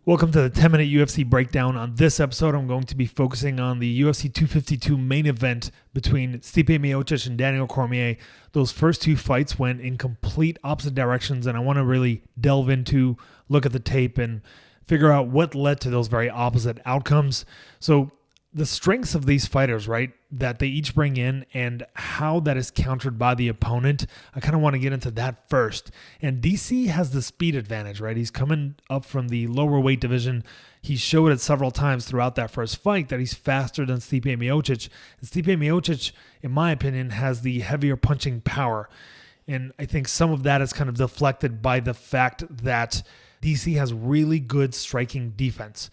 Welcome to the 10-minute UFC breakdown. On this episode, I'm going to be focusing on the UFC 252 main event between Stipe Miocic and Daniel Cormier. Those first two fights went in complete opposite directions, and I want to really delve into, look at the tape, and figure out what led to those very opposite outcomes. So the strengths of these fighters, right, that they each bring in and how that is countered by the opponent, I kind of want to get into that first. And DC has the speed advantage, right? He's coming up from the lower weight division. He showed it several times throughout that first fight that he's faster than Stipe Miocic. And Stipe Miocic, in my opinion, has the heavier punching power. And I think some of that is kind of deflected by the fact that DC has really good striking defense.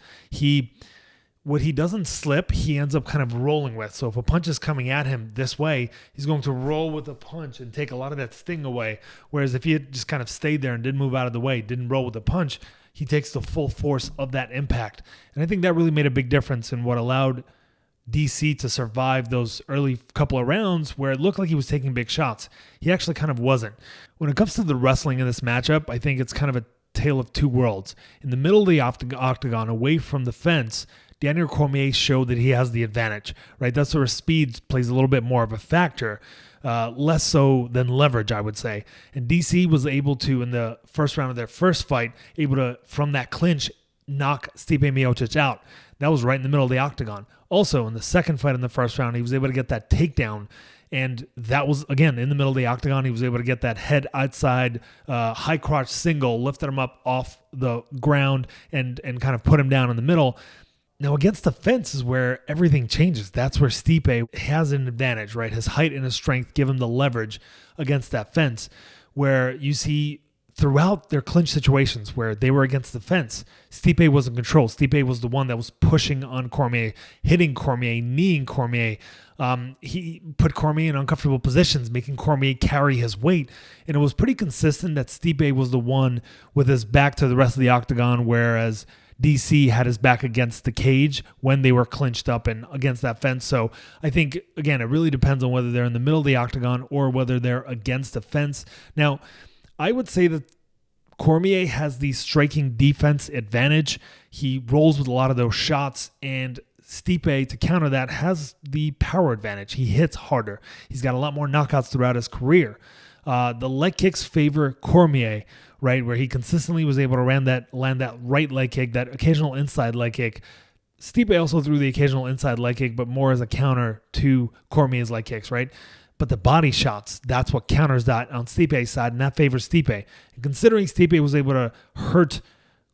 What he doesn't slip, he ends up kind of rolling with. So if a punch is coming at him this way, he's going to roll with the punch and take a lot of that sting away. Whereas if he had just kind of stayed there and didn't move out of the way, didn't roll with the punch, he takes the full force of that impact. And I think that really made a big difference in what allowed DC to survive those early couple of rounds where it looked like he was taking big shots. He actually kind of wasn't. When it comes to the wrestling in this matchup, I think it's kind of a tale of two worlds. In the middle of the octagon, away from the fence, Daniel Cormier showed that he has the advantage, right? That's where speed plays a little bit more of a factor, less so than leverage, I would say. And DC was able to, in the first round of their first fight, able to, from that clinch, knock Stipe Miocic out. That was right in the middle of the octagon. Also, in the second fight in the first round, he was able to get that takedown. And that was, again, in the middle of the octagon. He was able to get that head outside, high crotch single, lifted him up off the ground and kind of put him down in the middle. Now, against the fence is where everything changes. That's where Stipe has an advantage, right? His height and his strength give him the leverage against that fence, where you see throughout their clinch situations where they were against the fence, Stipe was in control. Stipe was the one that was pushing on Cormier, hitting Cormier, kneeing Cormier. He put Cormier in uncomfortable positions, making Cormier carry his weight. And it was pretty consistent that Stipe was the one with his back to the rest of the octagon, whereas DC had his back against the cage when they were clinched up and against that fence. So I think, again, it really depends on whether they're in the middle of the octagon or whether they're against the fence. Now, I would say that Cormier has the striking defense advantage. He rolls with a lot of those shots, and Stipe, to counter that, has the power advantage. He hits harder. He's got a lot more knockouts throughout his career. The leg kicks favor Cormier, right, where he consistently was able to land that right leg kick, that occasional inside leg kick. Stipe also threw the occasional inside leg kick, but more as a counter to Cormier's leg kicks, right? But the body shots, that's what counters that on Stipe's side, and that favors Stipe. And considering Stipe was able to hurt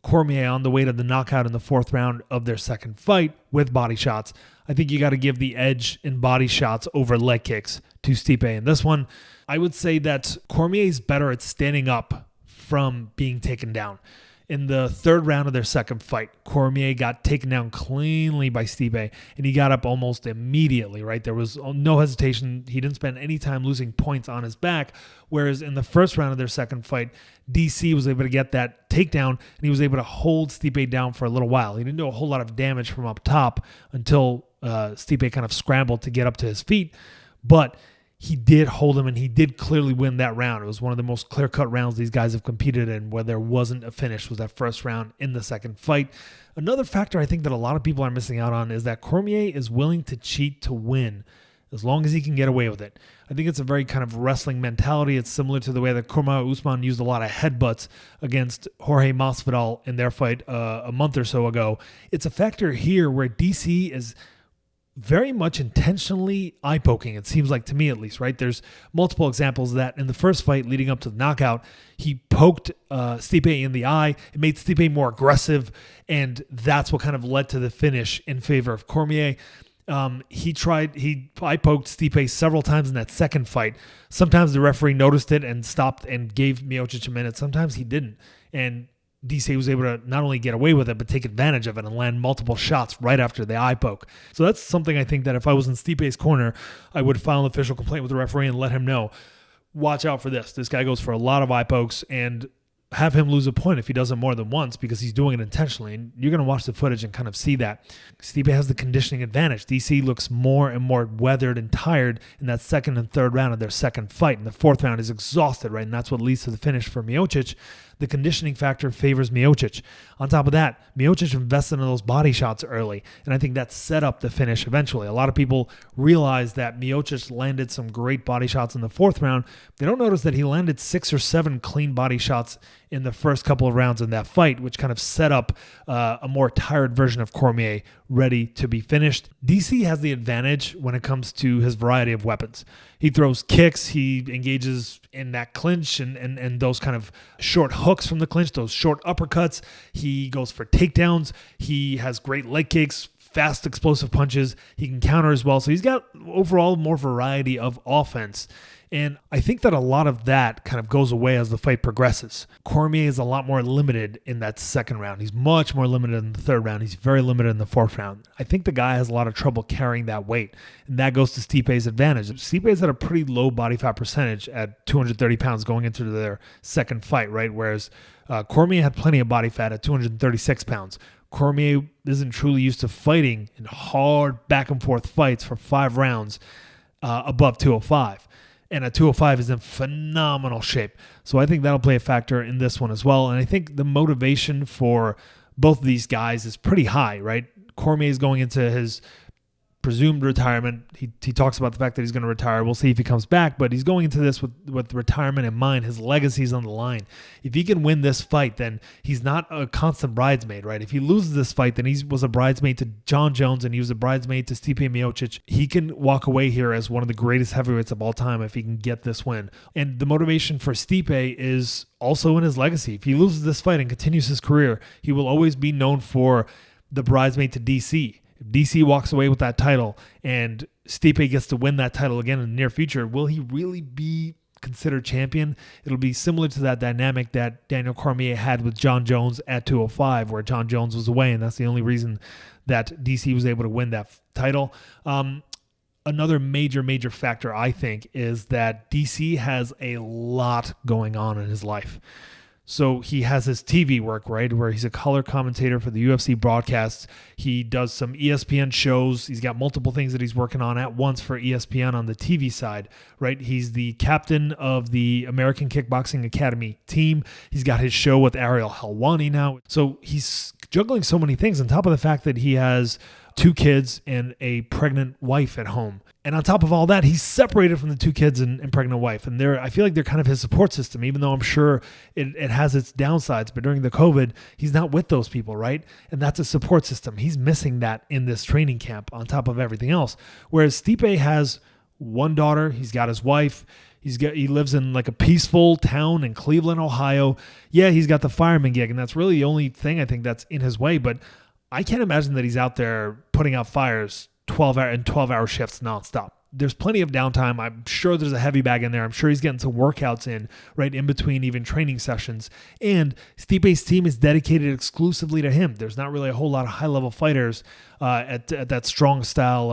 Cormier on the way to the knockout in the fourth round of their second fight with body shots, I think you got to give the edge in body shots over leg kicks to Stipe. In this one, I would say that Cormier is better at standing up from being taken down. In the third round of their second fight, Cormier got taken down cleanly by Stipe, and he got up almost immediately, right? There was no hesitation. He didn't spend any time losing points on his back, whereas in the first round of their second fight, DC was able to get that takedown, and he was able to hold Stipe down for a little while. He didn't do a whole lot of damage from up top until Stipe kind of scrambled to get up to his feet, but he did hold him, and he did clearly win that round. It was one of the most clear-cut rounds these guys have competed in where there wasn't a finish, was that first round in the second fight. Another factor I think that a lot of people are missing out on is that Cormier is willing to cheat to win as long as he can get away with it. I think it's a very kind of wrestling mentality. It's similar to the way that Cormier Usman used a lot of headbutts against Jorge Masvidal in their fight a month or so ago. It's a factor here where DC is very much intentionally eye-poking, it seems like, to me at least, right? There's multiple examples of that. In the first fight leading up to the knockout, he poked Stipe in the eye. It made Stipe more aggressive, and that's what kind of led to the finish in favor of Cormier. He eye-poked Stipe several times in that second fight. Sometimes the referee noticed it and stopped and gave Miocic a minute. Sometimes he didn't. And DC was able to not only get away with it, but take advantage of it and land multiple shots right after the eye poke. So that's something I think that if I was in Stipe's corner, I would file an official complaint with the referee and let him know, watch out for this. This guy goes for a lot of eye pokes, and have him lose a point if he does it more than once because he's doing it intentionally. And you're going to watch the footage and kind of see that. Stipe has the conditioning advantage. DC looks more and more weathered and tired in that second and third round of their second fight. And the fourth round is exhausted, right? And that's what leads to the finish for Miocic. the conditioning factor favors Miocic. On top of that, Miocic invested in those body shots early, and I think that set up the finish eventually. A lot of people realize that Miocic landed some great body shots in the fourth round. They don't notice that he landed 6 or 7 clean body shots in the first couple of rounds in that fight, which kind of set up a more tired version of Cormier ready to be finished. DC has the advantage when it comes to his variety of weapons. He throws kicks, he engages in that clinch and those kind of short hooks from the clinch, those short uppercuts. He goes for takedowns. He has great leg kicks, fast explosive punches. He can counter as well. So he's got overall more variety of offense. And I think that a lot of that kind of goes away as the fight progresses. Cormier is a lot more limited in that second round. He's much more limited in the third round. He's very limited in the fourth round. I think the guy has a lot of trouble carrying that weight, and that goes to Stipe's advantage. Stipe's at a pretty low body fat percentage at 230 pounds going into their second fight, right? Whereas Cormier had plenty of body fat at 236 pounds. Cormier isn't truly used to fighting in hard back and forth fights for 5 rounds above 205. And at 205 is in phenomenal shape. So I think that'll play a factor in this one as well. And I think the motivation for both of these guys is pretty high, right? Cormier is going into his presumed retirement. He talks about the fact that he's going to retire. We'll see if he comes back, but he's going into this with retirement in mind. His legacy's on the line. If he can win this fight, then he's not a constant bridesmaid, right? If he loses this fight, then he was a bridesmaid to John Jones and he was a bridesmaid to Stipe Miocic. He can walk away here as one of the greatest heavyweights of all time if he can get this win. And the motivation for Stipe is also in his legacy. If he loses this fight and continues his career, he will always be known for the bridesmaid to DC. If DC walks away with that title and Stipe gets to win that title again in the near future, will he really be considered champion? It'll be similar to that dynamic that Daniel Cormier had with John Jones at 205, where John Jones was away, and that's the only reason that DC was able to win that title. Another major factor, I think, is that DC has a lot going on in his life. So he has his TV work, right, where he's a color commentator for the UFC broadcasts. He does some ESPN shows. He's got multiple things that he's working on at once for ESPN on the TV side, right? He's the captain of the American Kickboxing Academy team. He's got his show with Ariel Helwani now. So he's juggling so many things on top of the fact that he has 2 kids and a pregnant wife at home. And on top of all that, he's separated from the 2 kids and pregnant wife. And I feel like they're kind of his support system, even though I'm sure it has its downsides. But during the COVID, he's not with those people, right? And that's a support system. He's missing that in this training camp on top of everything else. Whereas Stipe has 1 daughter. He's got his wife. He lives in like a peaceful town in Cleveland, Ohio. Yeah, he's got the fireman gig, and that's really the only thing I think that's in his way. But I can't imagine that he's out there putting out fires 12-hour shifts nonstop. There's plenty of downtime. I'm sure there's a heavy bag in there. I'm sure he's getting some workouts in right in between even training sessions. And Stipe's team is dedicated exclusively to him. There's not really a whole lot of high-level fighters at that strong style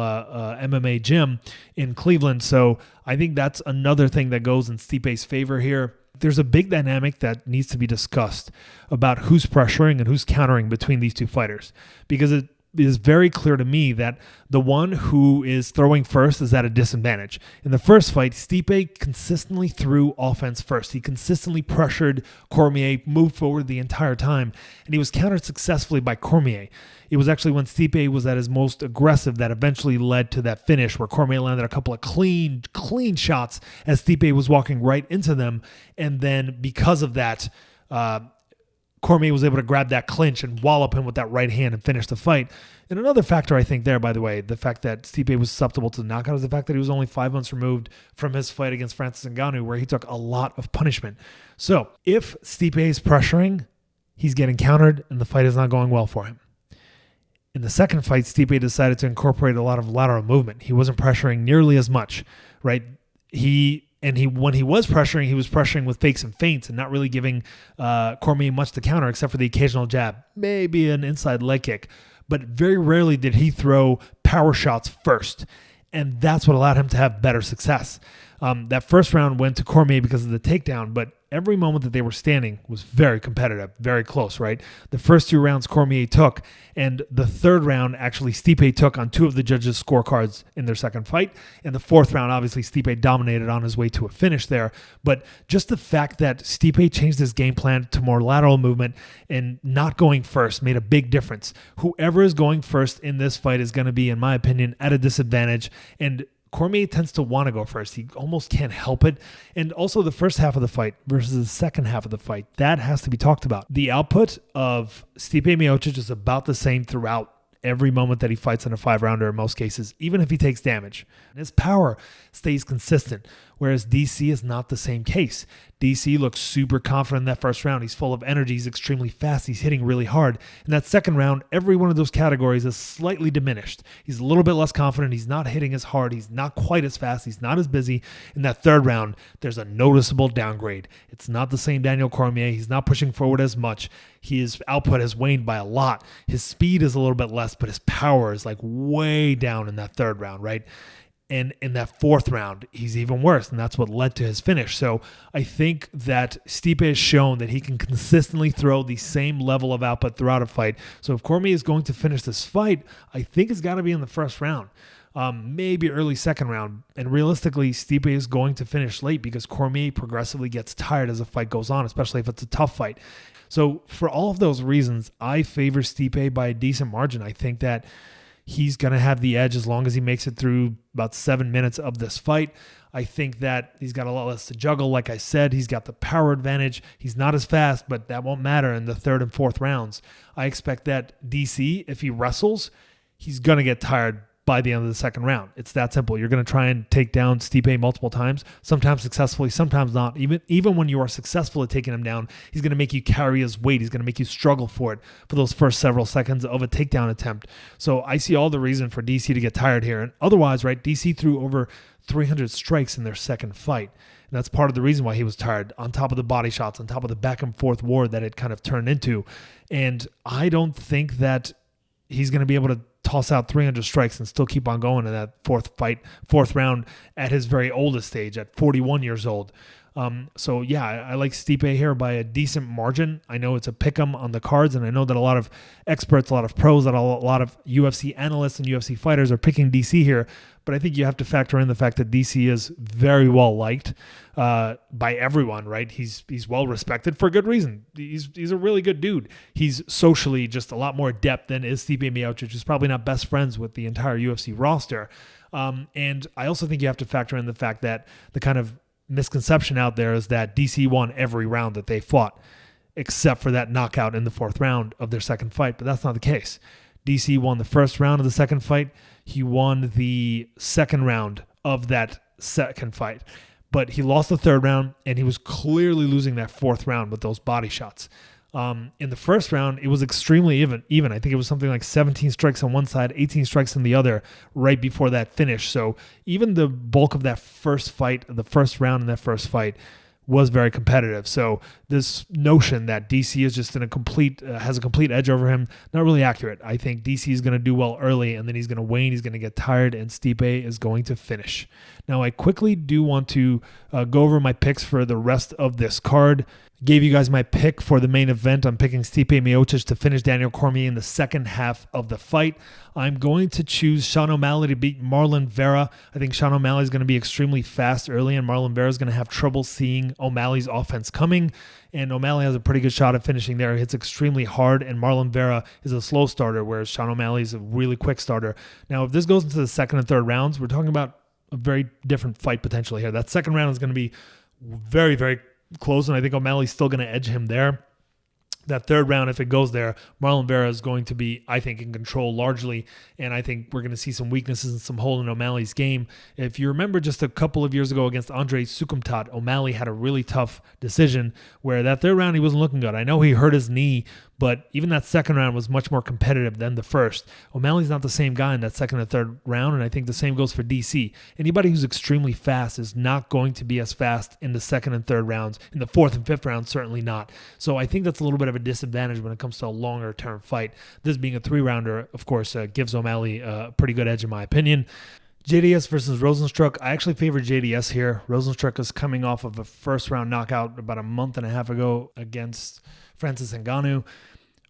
MMA gym in Cleveland. So I think that's another thing that goes in Stipe's favor here. There's a big dynamic that needs to be discussed about who's pressuring and who's countering between these 2 fighters, because it is very clear to me that the one who is throwing first is at a disadvantage. In the first fight, Stipe consistently threw offense first. He consistently pressured Cormier, moved forward the entire time, and he was countered successfully by Cormier. It was actually when Stipe was at his most aggressive that eventually led to that finish where Cormier landed a couple of clean shots as Stipe was walking right into them. And then because of that, Cormier was able to grab that clinch and wallop him with that right hand and finish the fight. And another factor I think there, by the way, the fact that Stipe was susceptible to the knockout is the fact that he was only 5 months removed from his fight against Francis Ngannou, where he took a lot of punishment. So if Stipe is pressuring, he's getting countered and the fight is not going well for him. In the second fight, Stipe decided to incorporate a lot of lateral movement. He wasn't pressuring nearly as much, right? When he was pressuring with fakes and feints and not really giving Cormier much to counter except for the occasional jab, maybe an inside leg kick. But very rarely did he throw power shots first. And that's what allowed him to have better success. That first round went to Cormier because of the takedown, but every moment that they were standing was very competitive, very close, right? The first 2 rounds Cormier took, and the third round actually Stipe took on 2 of the judges' scorecards in their second fight. And the fourth round, obviously, Stipe dominated on his way to a finish there. But just the fact that Stipe changed his game plan to more lateral movement and not going first made a big difference. Whoever is going first in this fight is going to be, in my opinion, at a disadvantage. And Cormier tends to want to go first. He almost can't help it. And also the first half of the fight versus the second half of the fight, that has to be talked about. The output of Stipe Miocic is about the same throughout every moment that he fights in a 5-rounder in most cases, even if he takes damage. And his power stays consistent, whereas DC is not the same case. DC looks super confident in that first round. He's full of energy. He's extremely fast. He's hitting really hard. In that second round, every one of those categories is slightly diminished. He's a little bit less confident. He's not hitting as hard. He's not quite as fast. He's not as busy. In that third round, there's a noticeable downgrade. It's not the same Daniel Cormier. He's not pushing forward as much. His output has waned by a lot. His speed is a little bit less, but his power is like way down in that third round, right? And in that fourth round, he's even worse, and that's what led to his finish. So I think that Stipe has shown that he can consistently throw the same level of output throughout a fight. So if Cormier is going to finish this fight, I think it's got to be in the first round, maybe early second round. And realistically, Stipe is going to finish late because Cormier progressively gets tired as the fight goes on, especially if it's a tough fight. So for all of those reasons, I favor Stipe by a decent margin. I think that he's going to have the edge as long as he makes it through about 7 minutes of this fight. I think that he's got a lot less to juggle. Like I said, he's got the power advantage. He's not as fast, but that won't matter in the third and fourth rounds. I expect that DC, if he wrestles, he's going to get tired by the end of the second round. It's that simple. You're going to try and take down Stipe multiple times, sometimes successfully, sometimes not. Even when you are successful at taking him down, he's going to make you carry his weight. He's going to make you struggle for it for those first several seconds of a takedown attempt. So I see all the reason for DC to get tired here. And otherwise, right, DC threw over 300 strikes in their second fight. And that's part of the reason why he was tired, on top of the body shots, on top of the back and forth war that it kind of turned into. And I don't think that he's going to be able to toss out 300 strikes and still keep on going in that fourth round at his very oldest age, at 41 years old. So yeah, I like Stipe here by a decent margin. I know it's a pick'em on the cards, and I know that a lot of experts, a lot of pros, that a lot of UFC analysts and UFC fighters are picking DC here. But I think you have to factor in the fact that DC is very well liked by everyone, right? He's well respected for good reason. He's a really good dude. He's socially just a lot more adept than is Stipe Miocic, who's probably not best friends with the entire UFC roster. And I also think you have to factor in the fact that the kind of misconception out there is that DC won every round that they fought, except for that knockout in the fourth round of their second fight. But that's not the case. DC won the first round of the second fight. He won the second round of that second fight. But he lost the third round, and he was clearly losing that fourth round with those body shots. In the first round, it was extremely even. I think it was something like 17 strikes on one side, 18 strikes on the other right before that finish. So even the bulk of that first fight, the first round in that first fight, was very competitive. So this notion that DC is just in has a complete edge over him, not really accurate. I think DC is going to do well early, and then he's going to wane, he's going to get tired, and Stipe is going to finish. Now, I quickly do want to go over my picks for the rest of this card. Gave you guys my pick for the main event. I'm picking Stipe Miocic to finish Daniel Cormier in the second half of the fight. I'm going to choose Sean O'Malley to beat Marlon Vera. I think Sean O'Malley is going to be extremely fast early, and Marlon Vera is going to have trouble seeing O'Malley's offense coming. And O'Malley has a pretty good shot at finishing there. He hits extremely hard, and Marlon Vera is a slow starter, whereas Sean O'Malley is a really quick starter. Now, if this goes into the second and third rounds, we're talking about a very different fight potentially here. That second round is going to be very, very close, and I think O'Malley's still going to edge him there. That third round, if it goes there, Marlon Vera is going to be, I think, in control largely, and I think we're going to see some weaknesses and some hole in O'Malley's game. If you remember just a couple of years ago against Andre Sukumtat, O'Malley had a really tough decision where that third round he wasn't looking good. I know he hurt his knee, but even that second round was much more competitive than the first. O'Malley's not the same guy in that second and third round, and I think the same goes for DC. Anybody who's extremely fast is not going to be as fast in the second and third rounds. In the fourth and fifth round, certainly not. So I think that's a little bit of a disadvantage when it comes to a longer-term fight. This being a three-rounder, of course, gives O'Malley a pretty good edge in my opinion. JDS versus Rosenstrok. I actually favor JDS here. Rosenstrok is coming off of a first-round knockout about a month and a half ago against Francis Ngannou.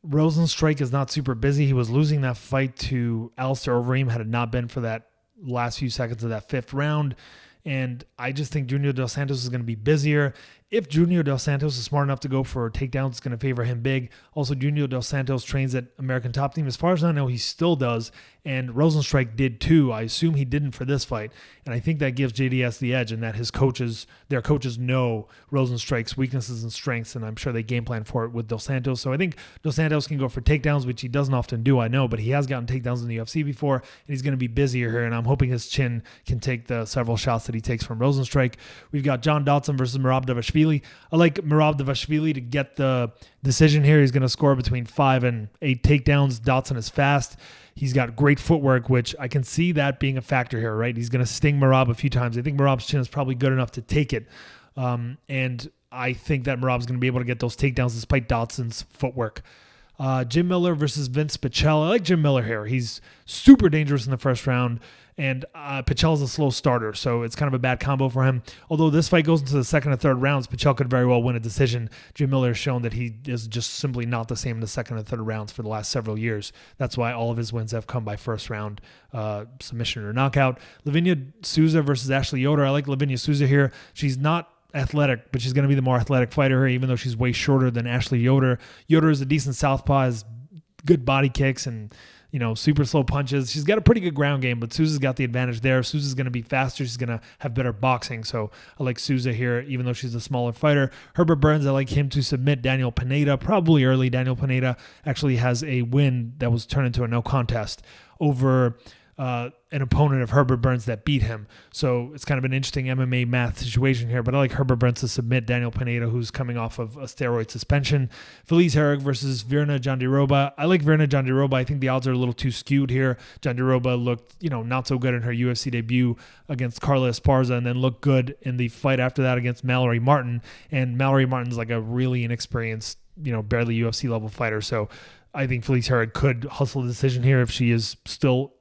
Rosenstrok is not super busy. He was losing that fight to Alistair Overeem had it not been for that last few seconds of that fifth round. And I just think Junior Dos Santos is going to be busier. If Junior Dos Santos is smart enough to go for takedowns, it's going to favor him big. Also, Junior Dos Santos trains at American Top Team. As far as I know, he still does, and Rosenstrok did too. I assume he didn't for this fight, and I think that gives JDS the edge in that their coaches know Rosenstrok's weaknesses and strengths, and I'm sure they game plan for it with Dos Santos. So I think Dos Santos can go for takedowns, which he doesn't often do, I know, but he has gotten takedowns in the UFC before, and he's going to be busier here, and I'm hoping his chin can take the several shots that he takes from Rosenstrok. We've got John Dodson versus Marabdavashvili. I like Marabdavashvili to get the decision here. He's going to score between 5 and 8 takedowns. Dodson is fast. He's got great footwork, which I can see that being a factor here, right? He's going to sting Marab a few times. I think Marab's chin is probably good enough to take it. And I think that Marab's going to be able to get those takedowns despite Dodson's footwork. Jim Miller versus Vince Patchell. I like Jim Miller here. He's super dangerous in the first round, and Patchell's a slow starter, so it's kind of a bad combo for him. Although this fight goes into the second and third rounds, Patchell could very well win a decision. Jim Miller has shown that he is just simply not the same in the second and third rounds for the last several years. That's why all of his wins have come by first round submission or knockout. Lavinia Souza versus Ashley Yoder. I like Lavinia Souza here. She's not athletic, but she's going to be the more athletic fighter here, even though she's way shorter than Ashley Yoder. Yoder is a decent southpaw, has good body kicks and, super slow punches. She's got a pretty good ground game, but Souza's got the advantage there. Souza's going to be faster. She's going to have better boxing. So I like Souza here, even though she's a smaller fighter. Herbert Burns, I like him to submit Daniel Pineda, probably early. Daniel Pineda actually has a win that was turned into a no contest over an opponent of Herbert Burns that beat him. So it's kind of an interesting MMA math situation here, but I like Herbert Burns to submit Daniel Pineda, who's coming off of a steroid suspension. Felice Herrig versus Virna Jandiroba. I like Virna Jandiroba. I think the odds are a little too skewed here. Jandiroba looked, not so good in her UFC debut against Carla Esparza, and then looked good in the fight after that against Mallory Martin. And Mallory Martin's like a really inexperienced, barely UFC level fighter. So I think Felice Herrig could hustle the decision here if she is still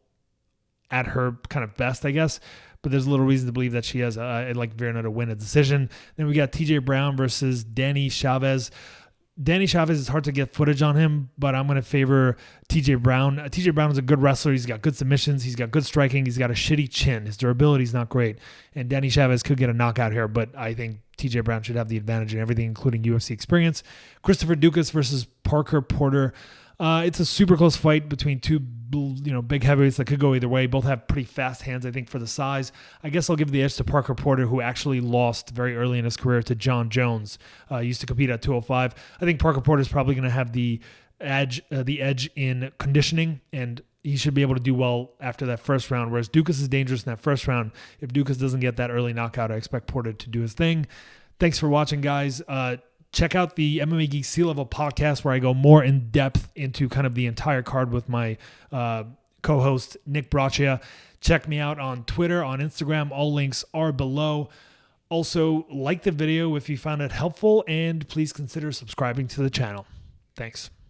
at her kind of best, I guess. But there's a little reason to believe that she has, I'd like Virna to win a decision. Then we got TJ Brown versus Danny Chavez. Danny Chavez, is hard to get footage on him, but I'm going to favor TJ Brown. TJ Brown is a good wrestler. He's got good submissions. He's got good striking. He's got a shitty chin. His durability is not great. And Danny Chavez could get a knockout here, but I think TJ Brown should have the advantage in everything, including UFC experience. Christopher Ducas versus Parker Porter. It's a super close fight between two, big heavyweights that could go either way. Both have pretty fast hands, I think, for the size. I guess I'll give the edge to Parker Porter, who actually lost very early in his career to John Jones. Used to compete at 205. I think Parker Porter is probably going to have the edge in conditioning, and he should be able to do well after that first round, whereas Ducas is dangerous in that first round. If Ducas doesn't get that early knockout, I expect Porter to do his thing. Thanks for watching, guys. Check out the MMA Geek C-Level podcast where I go more in depth into kind of the entire card with my co-host, Nick Braccia. Check me out on Twitter, on Instagram. All links are below. Also, like the video if you found it helpful, and please consider subscribing to the channel. Thanks.